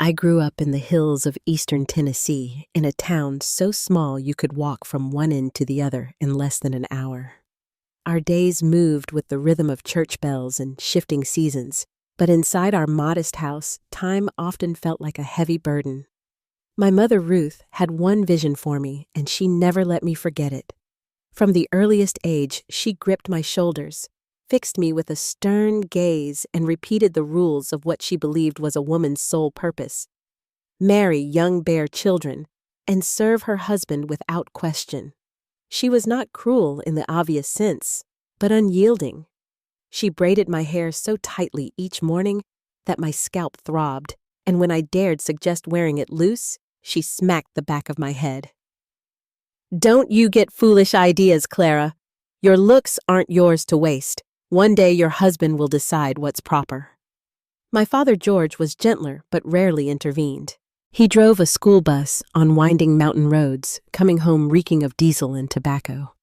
I grew up in the hills of eastern Tennessee, in a town so small you could walk from one end to the other in less than an hour. Our days moved with the rhythm of church bells and shifting seasons, but inside our modest house, time often felt like a heavy burden. My mother, Ruth, had one vision for me, and she never let me forget it. From the earliest age, she gripped my shoulders, fixed me with a stern gaze, and repeated the rules of what she believed was a woman's sole purpose: marry young, bear children, and serve her husband without question. She was not cruel in the obvious sense, but unyielding. She braided my hair so tightly each morning that my scalp throbbed, and when I dared suggest wearing it loose, she smacked the back of my head. "Don't you get foolish ideas, Clara. Your looks aren't yours to waste. One day your husband will decide what's proper." My father, George, was gentler but rarely intervened. He drove a school bus on winding mountain roads, coming home reeking of diesel and tobacco.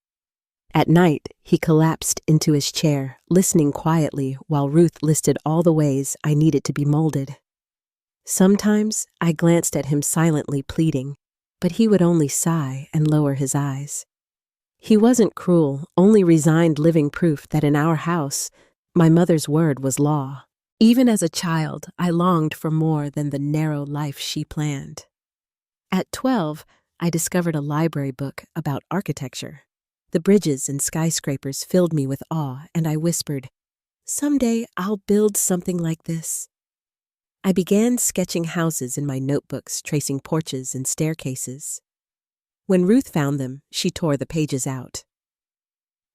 At night, he collapsed into his chair, listening quietly while Ruth listed all the ways I needed to be molded. Sometimes I glanced at him silently pleading, but he would only sigh and lower his eyes. He wasn't cruel, only resigned, living proof that in our house, my mother's word was law. Even as a child, I longed for more than the narrow life she planned. At 12, I discovered a library book about architecture. The bridges and skyscrapers filled me with awe, and I whispered, "Someday I'll build something like this." I began sketching houses in my notebooks, tracing porches and staircases. When Ruth found them, she tore the pages out.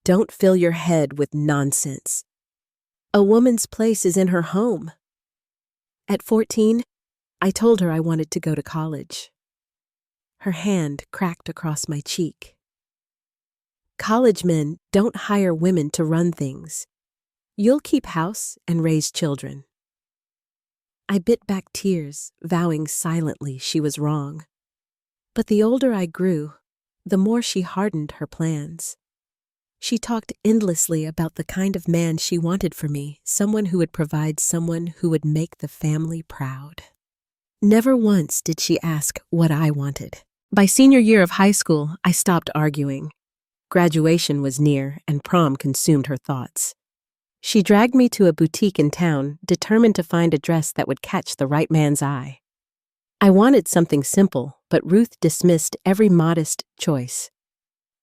"Don't fill your head with nonsense. A woman's place is in her home." At 14, I told her I wanted to go to college. Her hand cracked across my cheek. "College men don't hire women to run things. You'll keep house and raise children." I bit back tears, vowing silently she was wrong. But the older I grew, the more she hardened her plans. She talked endlessly about the kind of man she wanted for me, someone who would provide, someone who would make the family proud. Never once did she ask what I wanted. By senior year of high school, I stopped arguing. Graduation was near, and prom consumed her thoughts. She dragged me to a boutique in town, determined to find a dress that would catch the right man's eye. I wanted something simple, but Ruth dismissed every modest choice.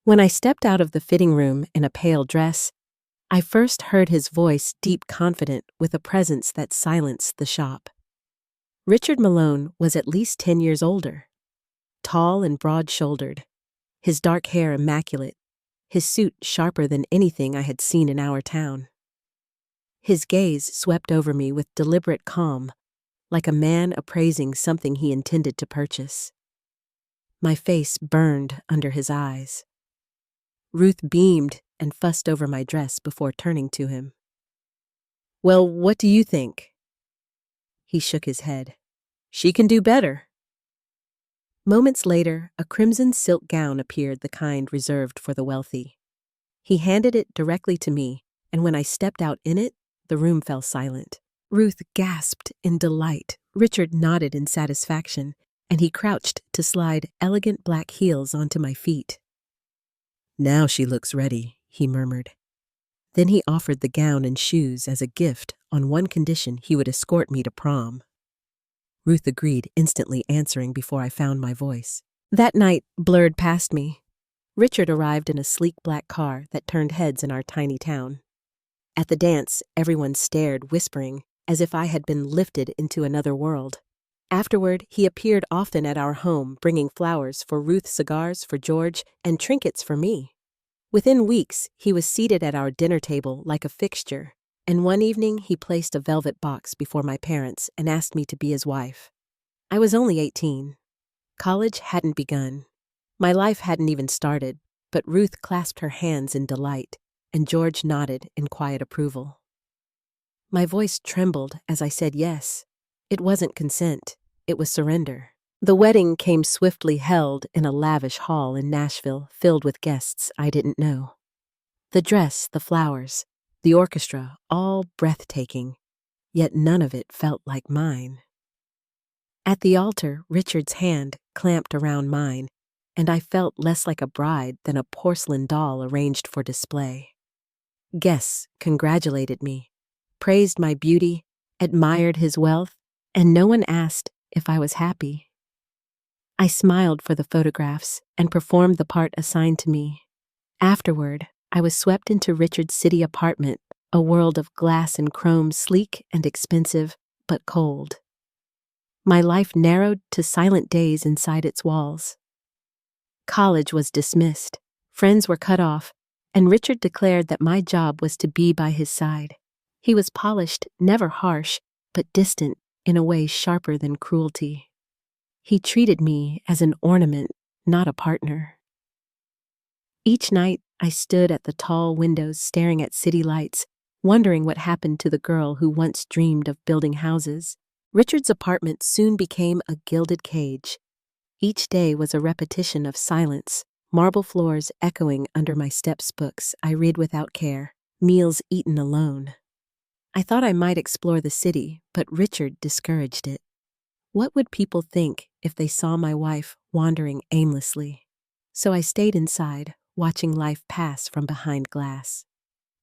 When I stepped out of the fitting room in a pale dress, I first heard his voice, deep, confident, with a presence that silenced the shop. Richard Malone was at least 10 years older. Tall and broad-shouldered, his dark hair immaculate, his suit sharper than anything I had seen in our town. His gaze swept over me with deliberate calm, like a man appraising something he intended to purchase. My face burned under his eyes. Ruth beamed and fussed over my dress before turning to him. "Well, what do you think?" He shook his head. "She can do better." Moments later, a crimson silk gown appeared, the kind reserved for the wealthy. He handed it directly to me, and when I stepped out in it, the room fell silent. Ruth gasped in delight, Richard nodded in satisfaction, and he crouched to slide elegant black heels onto my feet. "Now she looks ready," he murmured. Then he offered the gown and shoes as a gift on one condition: he would escort me to prom. Ruth agreed, instantly answering before I found my voice. That night blurred past me. Richard arrived in a sleek black car that turned heads in our tiny town. At the dance, everyone stared, whispering, as if I had been lifted into another world. Afterward, he appeared often at our home, bringing flowers for Ruth, cigars for George, and trinkets for me. Within weeks, he was seated at our dinner table like a fixture, and one evening he placed a velvet box before my parents and asked me to be his wife. I was only 18. College hadn't begun. My life hadn't even started, but Ruth clasped her hands in delight, and George nodded in quiet approval. My voice trembled as I said yes. It wasn't consent, it was surrender. The wedding came swiftly, held in a lavish hall in Nashville, filled with guests I didn't know. The dress, the flowers, the orchestra, all breathtaking, yet none of it felt like mine. At the altar, Richard's hand clamped around mine, and I felt less like a bride than a porcelain doll arranged for display. Guests congratulated me, praised my beauty, admired his wealth, and no one asked if I was happy. I smiled for the photographs and performed the part assigned to me. Afterward, I was swept into Richard's city apartment, a world of glass and chrome, sleek and expensive, but cold. My life narrowed to silent days inside its walls. College was dismissed, friends were cut off, and Richard declared that my job was to be by his side. He was polished, never harsh, but distant in a way sharper than cruelty. He treated me as an ornament, not a partner. Each night, I stood at the tall windows staring at city lights, wondering what happened to the girl who once dreamed of building houses. Richard's apartment soon became a gilded cage. Each day was a repetition of silence, marble floors echoing under my steps, books I read without care, meals eaten alone. I thought I might explore the city, but Richard discouraged it. What would people think if they saw my wife wandering aimlessly? So I stayed inside, watching life pass from behind glass.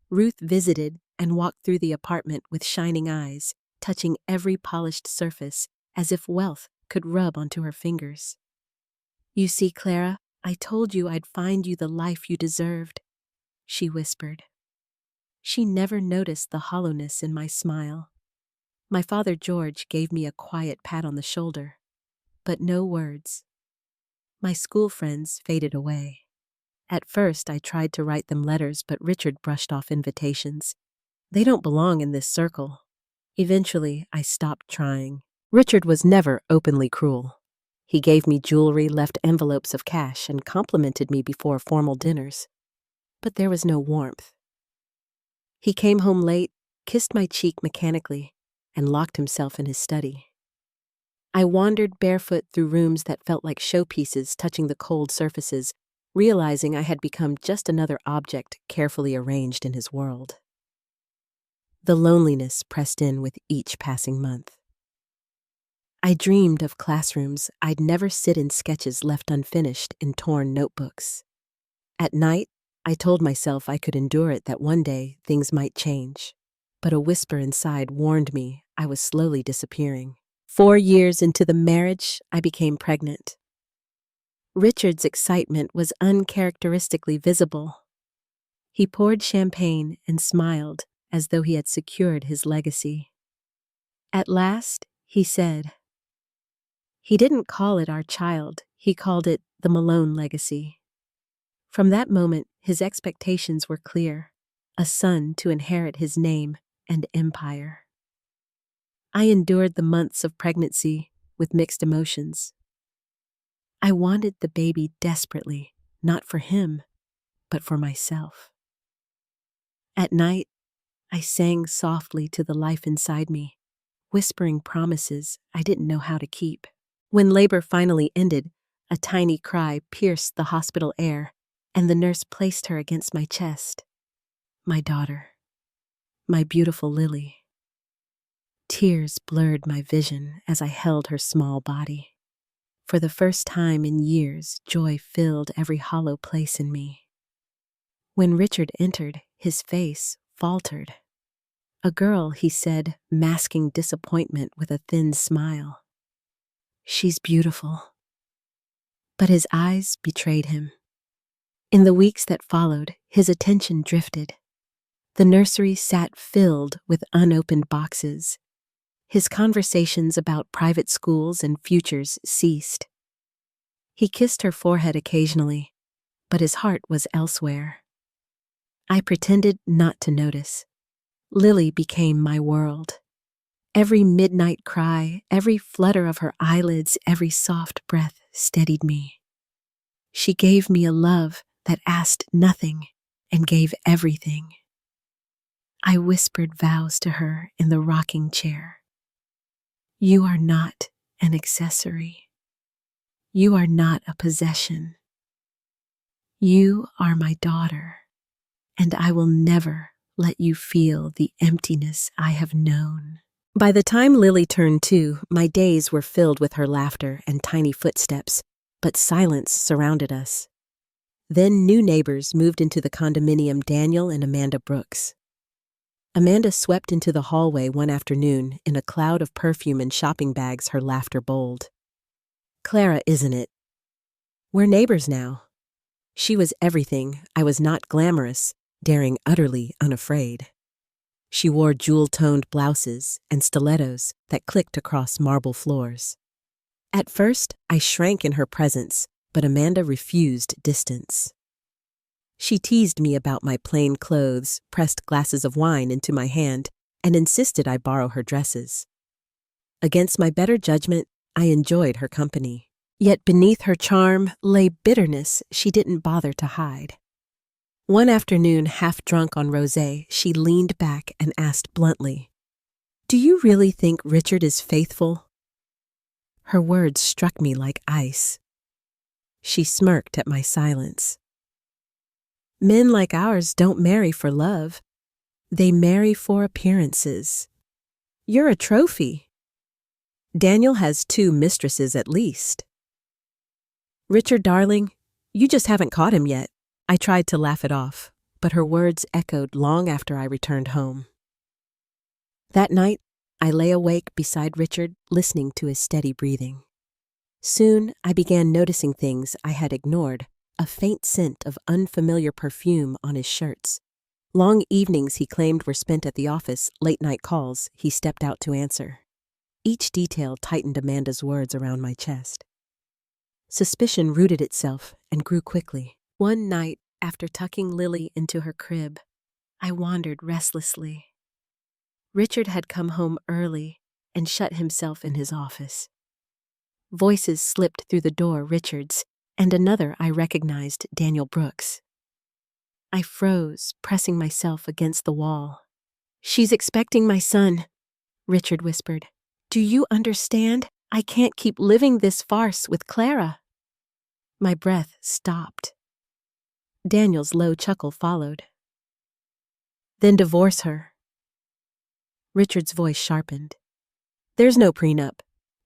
Ruth visited and walked through the apartment with shining eyes, touching every polished surface as if wealth could rub onto her fingers. "You see, Clara, I told you I'd find you the life you deserved," she whispered. She never noticed the hollowness in my smile. My father George gave me a quiet pat on the shoulder, but no words. My school friends faded away. At first, I tried to write them letters, but Richard brushed off invitations. "They don't belong in this circle." Eventually, I stopped trying. Richard was never openly cruel. He gave me jewelry, left envelopes of cash, and complimented me before formal dinners. But there was no warmth. He came home late, kissed my cheek mechanically, and locked himself in his study. I wandered barefoot through rooms that felt like showpieces touching the cold surfaces, realizing I had become just another object carefully arranged in his world. The loneliness pressed in with each passing month. I dreamed of classrooms I'd never sit in, sketches left unfinished in torn notebooks. At night, I told myself I could endure it, that one day things might change. But a whisper inside warned me I was slowly disappearing. 4 years into the marriage, I became pregnant. Richard's excitement was uncharacteristically visible. He poured champagne and smiled as though he had secured his legacy. At last, he said. He didn't call it our child, he called it the Malone legacy. From that moment, his expectations were clear: a son to inherit his name and empire. I endured the months of pregnancy with mixed emotions. I wanted the baby desperately, not for him, but for myself. At night, I sang softly to the life inside me, whispering promises I didn't know how to keep. When labor finally ended, a tiny cry pierced the hospital air, and the nurse placed her against my chest. My daughter, my beautiful Lily. Tears blurred my vision as I held her small body. For the first time in years, joy filled every hollow place in me. When Richard entered, his face faltered. "A girl," he said, masking disappointment with a thin smile. "She's beautiful." But his eyes betrayed him. In the weeks that followed, his attention drifted. The nursery sat filled with unopened boxes. His conversations about private schools and futures ceased. He kissed her forehead occasionally, but his heart was elsewhere. I pretended not to notice. Lily became my world. Every midnight cry, every flutter of her eyelids, every soft breath steadied me. She gave me a love that asked nothing and gave everything. I whispered vows to her in the rocking chair. "You are not an accessory. You are not a possession. You are my daughter, and I will never let you feel the emptiness I have known." By the time Lily turned 2, my days were filled with her laughter and tiny footsteps, but silence surrounded us. Then new neighbors moved into the condominium, Daniel and Amanda Brooks. Amanda swept into the hallway one afternoon in a cloud of perfume and shopping bags, her laughter bold. "Clara, isn't it? We're neighbors now." She was everything I was not: glamorous, daring, utterly unafraid. She wore jewel-toned blouses and stilettos that clicked across marble floors. At first, I shrank in her presence, but Amanda refused distance. She teased me about my plain clothes, pressed glasses of wine into my hand, and insisted I borrow her dresses. Against my better judgment, I enjoyed her company. Yet beneath her charm lay bitterness she didn't bother to hide. One afternoon, half drunk on rosé, she leaned back and asked bluntly, "Do you really think Richard is faithful?" Her words struck me like ice. She smirked at my silence. "Men like ours don't marry for love. They marry for appearances. You're a trophy. Daniel has 2 mistresses at least." "Richard, darling, you just haven't caught him yet." I tried to laugh it off, but her words echoed long after I returned home. That night, I lay awake beside Richard, listening to his steady breathing. Soon, I began noticing things I had ignored: a faint scent of unfamiliar perfume on his shirts. Long evenings he claimed were spent at the office, late-night calls he stepped out to answer. Each detail tightened Amanda's words around my chest. Suspicion rooted itself and grew quickly. One night, after tucking Lily into her crib, I wandered restlessly. Richard had come home early and shut himself in his office. Voices slipped through the door: Richard's, and another I recognized, Daniel Brooks. I froze, pressing myself against the wall. "She's expecting my son," Richard whispered. "Do you understand? I can't keep living this farce with Clara." My breath stopped. Daniel's low chuckle followed. "Then divorce her." Richard's voice sharpened. "There's no prenup.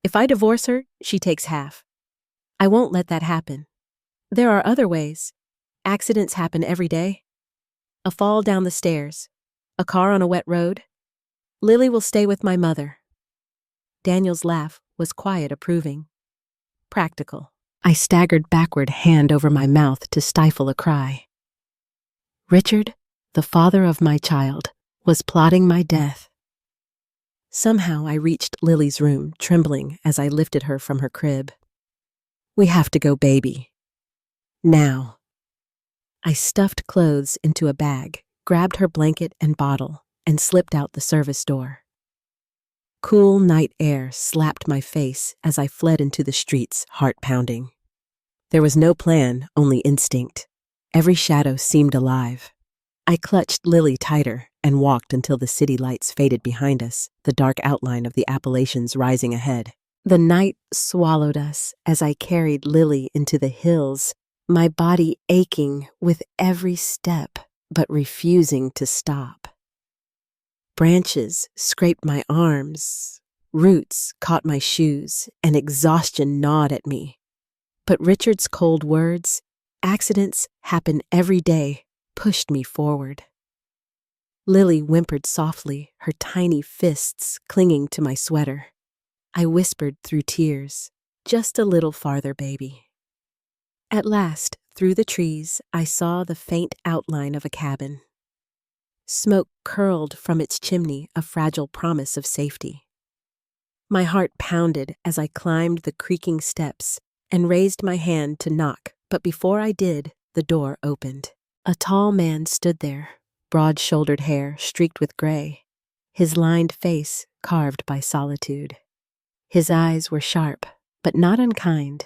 If I divorce her, she takes half. I won't let that happen. There are other ways. Accidents happen every day. A fall down the stairs. A car on a wet road. Lily will stay with my mother." Daniel's laugh was quiet, approving. "Practical." I staggered backward, hand over my mouth to stifle a cry. Richard, the father of my child, was plotting my death. Somehow I reached Lily's room, trembling as I lifted her from her crib. "We have to go, baby. Now." I stuffed clothes into a bag, grabbed her blanket and bottle, and slipped out the service door. Cool night air slapped my face as I fled into the streets, heart pounding. There was no plan, only instinct. Every shadow seemed alive. I clutched Lily tighter and walked until the city lights faded behind us, the dark outline of the Appalachians rising ahead. The night swallowed us as I carried Lily into the hills, my body aching with every step, but refusing to stop. Branches scraped my arms, roots caught my shoes, and exhaustion gnawed at me. But Richard's cold words, "Accidents happen every day," pushed me forward. Lily whimpered softly, her tiny fists clinging to my sweater. I whispered through tears, "Just a little farther, baby." At last, through the trees, I saw the faint outline of a cabin. Smoke curled from its chimney, a fragile promise of safety. My heart pounded as I climbed the creaking steps and raised my hand to knock, but before I did, the door opened. A tall man stood there, broad-shouldered hair streaked with gray, his lined face carved by solitude. His eyes were sharp, but not unkind.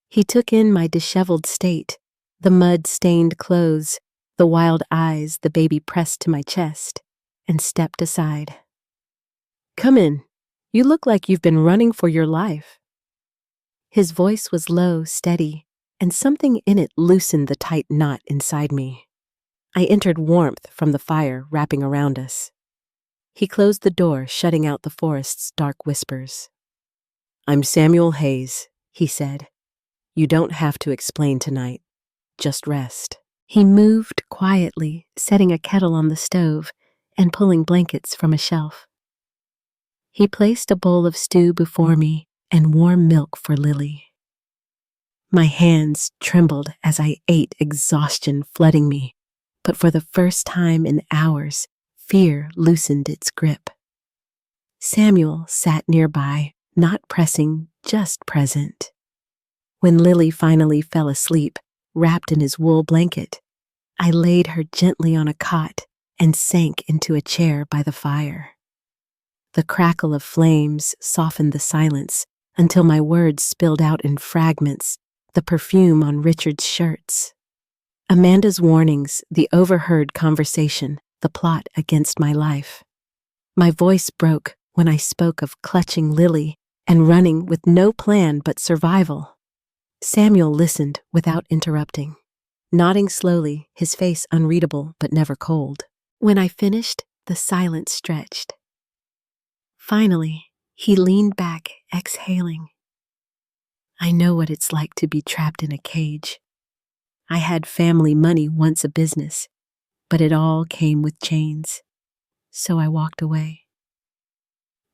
He took in my disheveled state, the mud-stained clothes, the wild eyes the baby pressed to my chest, and stepped aside. "Come in. You look like you've been running for your life." His voice was low, steady, and something in it loosened the tight knot inside me. I entered warmth from the fire wrapping around us. He closed the door, shutting out the forest's dark whispers. "I'm Samuel Hayes," he said. "You don't have to explain tonight. Just rest." He moved quietly, setting a kettle on the stove and pulling blankets from a shelf. He placed a bowl of stew before me and warm milk for Lily. My hands trembled as I ate, exhaustion flooding me, but for the first time in hours, fear loosened its grip. Samuel sat nearby, not pressing, just present. When Lily finally fell asleep, wrapped in his wool blanket, I laid her gently on a cot and sank into a chair by the fire. The crackle of flames softened the silence until my words spilled out in fragments, the perfume on Richard's shirts. Amanda's warnings, the overheard conversation, the plot against my life. My voice broke when I spoke of clutching Lily and running with no plan but survival. Samuel listened without interrupting, nodding slowly, his face unreadable but never cold. When I finished, the silence stretched. Finally, he leaned back, exhaling. "I know what it's like to be trapped in a cage. I had family money, once a business, but it all came with chains. So I walked away.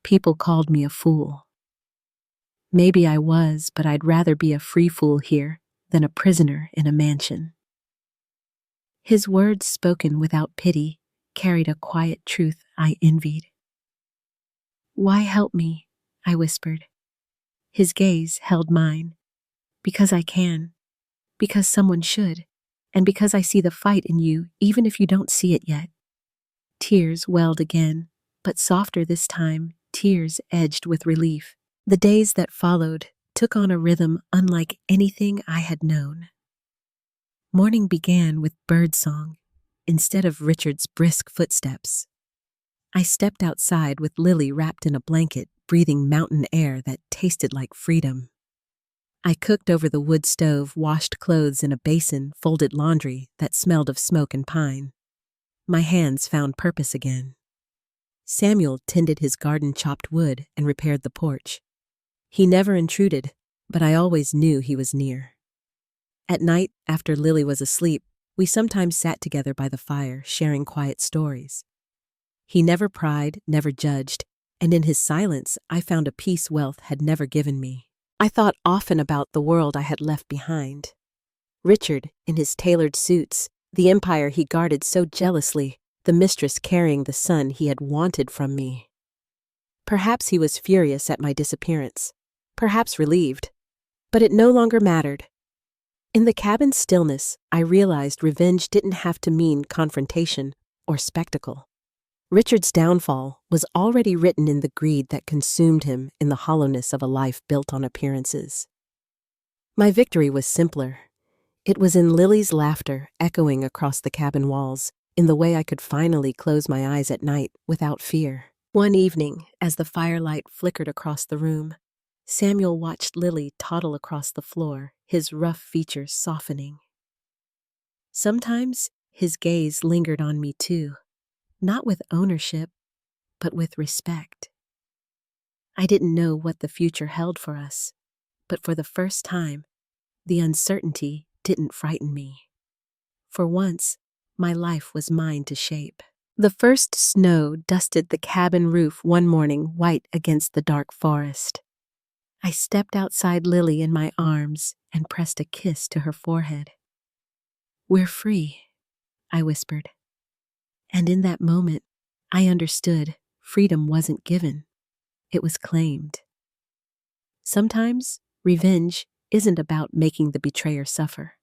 People called me a fool. Maybe I was, but I'd rather be a free fool here than a prisoner in a mansion." His words, spoken without pity, carried a quiet truth I envied. "Why help me?" I whispered. His gaze held mine. "Because I can. Because someone should. And because I see the fight in you, even if you don't see it yet." Tears welled again, but softer this time, tears edged with relief. The days that followed took on a rhythm unlike anything I had known. Morning began with birdsong instead of Richard's brisk footsteps. I stepped outside with Lily wrapped in a blanket, breathing mountain air that tasted like freedom. I cooked over the wood stove, washed clothes in a basin, folded laundry that smelled of smoke and pine. My hands found purpose again. Samuel tended his garden, chopped wood, and repaired the porch. He never intruded, but I always knew he was near. At night, after Lily was asleep, we sometimes sat together by the fire, sharing quiet stories. He never pried, never judged, and in his silence I found a peace wealth had never given me. I thought often about the world I had left behind. Richard, in his tailored suits, the empire he guarded so jealously, the mistress carrying the son he had wanted from me. Perhaps he was furious at my disappearance, perhaps relieved, but it no longer mattered. In the cabin's stillness, I realized revenge didn't have to mean confrontation or spectacle. Richard's downfall was already written in the greed that consumed him, in the hollowness of a life built on appearances. My victory was simpler. It was in Lily's laughter echoing across the cabin walls, in the way I could finally close my eyes at night without fear. One evening, as the firelight flickered across the room, Samuel watched Lily toddle across the floor, his rough features softening. Sometimes his gaze lingered on me too, not with ownership, but with respect. I didn't know what the future held for us, but for the first time, the uncertainty didn't frighten me. For once, my life was mine to shape. The first snow dusted the cabin roof one morning, white against the dark forest. I stepped outside Lily in my arms and pressed a kiss to her forehead. "We're free," I whispered. And in that moment, I understood freedom wasn't given. It was claimed. Sometimes revenge isn't about making the betrayer suffer.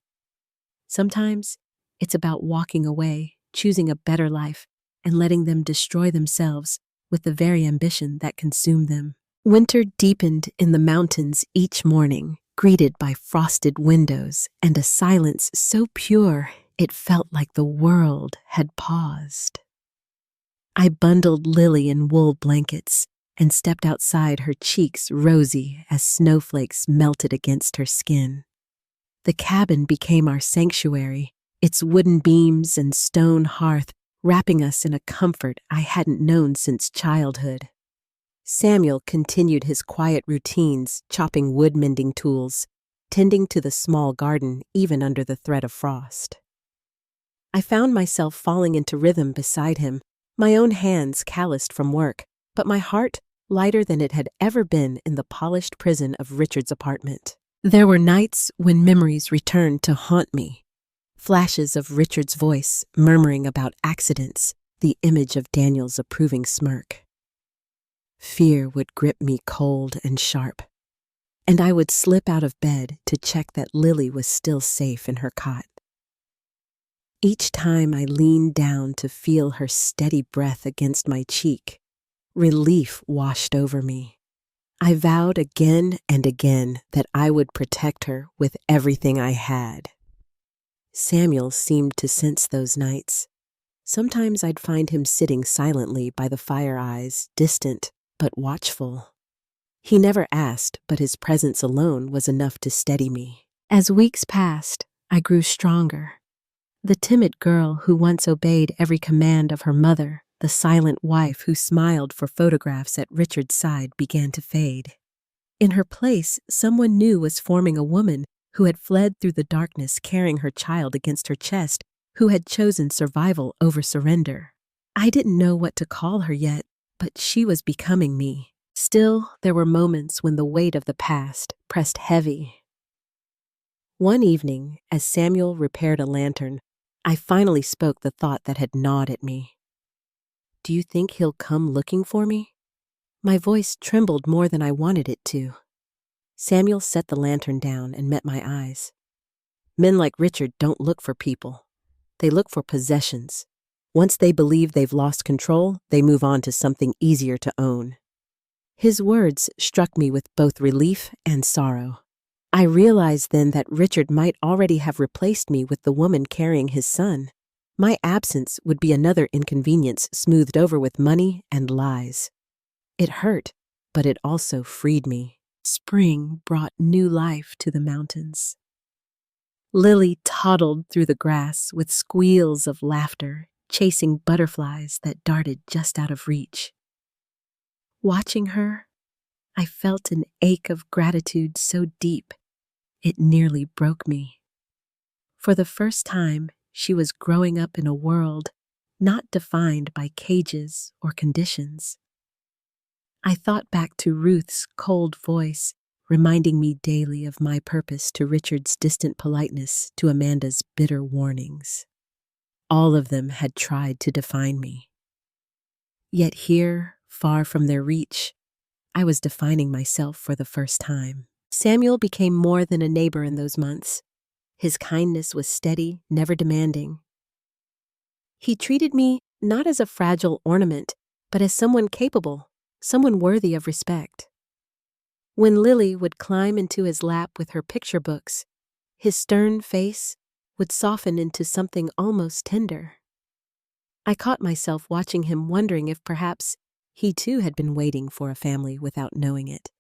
Sometimes it's about walking away, choosing a better life, and letting them destroy themselves with the very ambition that consumed them. Winter deepened in the mountains each morning, greeted by frosted windows and a silence so pure it felt like the world had paused. I bundled Lily in wool blankets and stepped outside, her cheeks rosy as snowflakes melted against her skin. The cabin became our sanctuary, its wooden beams and stone hearth wrapping us in a comfort I hadn't known since childhood. Samuel continued his quiet routines, chopping wood-mending tools, tending to the small garden even under the threat of frost. I found myself falling into rhythm beside him, my own hands calloused from work, but my heart lighter than it had ever been in the polished prison of Richard's apartment. There were nights when memories returned to haunt me. Flashes of Richard's voice murmuring about accidents, the image of Daniel's approving smirk. Fear would grip me cold and sharp, and I would slip out of bed to check that Lily was still safe in her cot. Each time I leaned down to feel her steady breath against my cheek, relief washed over me. I vowed again and again that I would protect her with everything I had. Samuel seemed to sense those nights. Sometimes I'd find him sitting silently by the fire eyes, distant but watchful. He never asked, but his presence alone was enough to steady me. As weeks passed, I grew stronger. The timid girl who once obeyed every command of her mother, the silent wife who smiled for photographs at Richard's side, began to fade. In her place, someone new was forming a woman who had fled through the darkness carrying her child against her chest, who had chosen survival over surrender. I didn't know what to call her yet, but she was becoming me. Still, there were moments when the weight of the past pressed heavy. One evening, as Samuel repaired a lantern, I finally spoke the thought that had gnawed at me. "Do you think he'll come looking for me?" My voice trembled more than I wanted it to. Samuel set the lantern down and met my eyes. Men like Richard don't look for people. They look for possessions. Once they believe they've lost control, they move on to something easier to own. His words struck me with both relief and sorrow. I realized then that Richard might already have replaced me with the woman carrying his son. My absence would be another inconvenience smoothed over with money and lies. It hurt, but it also freed me. Spring brought new life to the mountains. Lily toddled through the grass with squeals of laughter, chasing butterflies that darted just out of reach. Watching her, I felt an ache of gratitude so deep, it nearly broke me. For the first time, she was growing up in a world not defined by cages or conditions. I thought back to Ruth's cold voice, reminding me daily of my purpose, to Richard's distant politeness, to Amanda's bitter warnings. All of them had tried to define me. Yet here, far from their reach, I was defining myself for the first time. Samuel became more than a neighbor in those months. His kindness was steady, never demanding. He treated me not as a fragile ornament, but as someone capable, someone worthy of respect. When Lily would climb into his lap with her picture books, his stern face would soften into something almost tender. I caught myself watching him, wondering if perhaps he too had been waiting for a family without knowing it.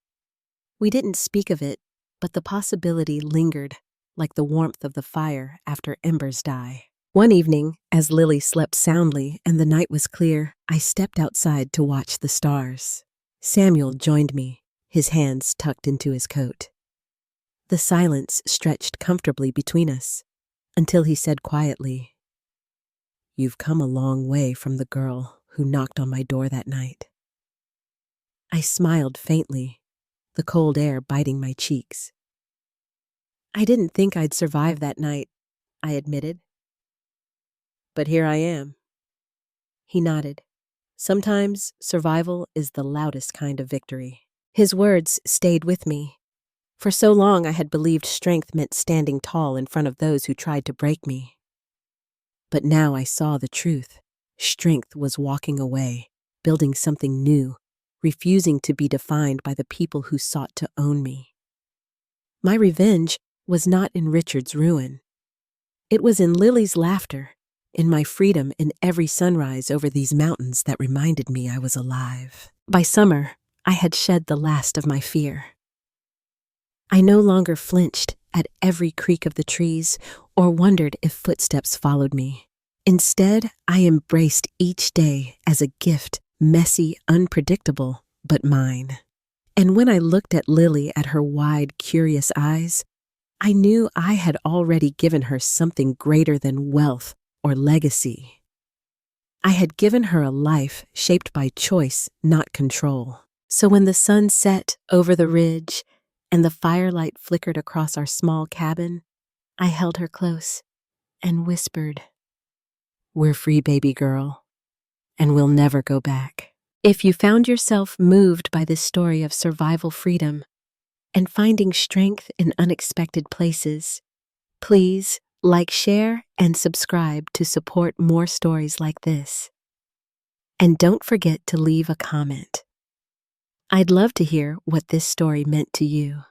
We didn't speak of it, but the possibility lingered, like the warmth of the fire after embers die. One evening, as Lily slept soundly and the night was clear, I stepped outside to watch the stars. Samuel joined me, his hands tucked into his coat. The silence stretched comfortably between us, until he said quietly, "You've come a long way from the girl who knocked on my door that night." I smiled faintly, the cold air biting my cheeks. "I didn't think I'd survive that night," I admitted. "But here I am." He nodded. "Sometimes survival is the loudest kind of victory." His words stayed with me. For so long I had believed strength meant standing tall in front of those who tried to break me. But now I saw the truth. Strength was walking away, building something new, refusing to be defined by the people who sought to own me. My revenge was not in Richard's ruin. It was in Lily's laughter, in my freedom, in every sunrise over these mountains that reminded me I was alive. By summer, I had shed the last of my fear. I no longer flinched at every creak of the trees or wondered if footsteps followed me. Instead, I embraced each day as a gift, messy, unpredictable, but mine. And when I looked at Lily at her wide, curious eyes, I knew I had already given her something greater than wealth or legacy. I had given her a life shaped by choice, not control. So when the sun set over the ridge and the firelight flickered across our small cabin, I held her close and whispered, "We're free, baby girl, and we'll never go back." If you found yourself moved by this story of survival freedom and finding strength in unexpected places, please like, share, and subscribe to support more stories like this. And don't forget to leave a comment. I'd love to hear what this story meant to you.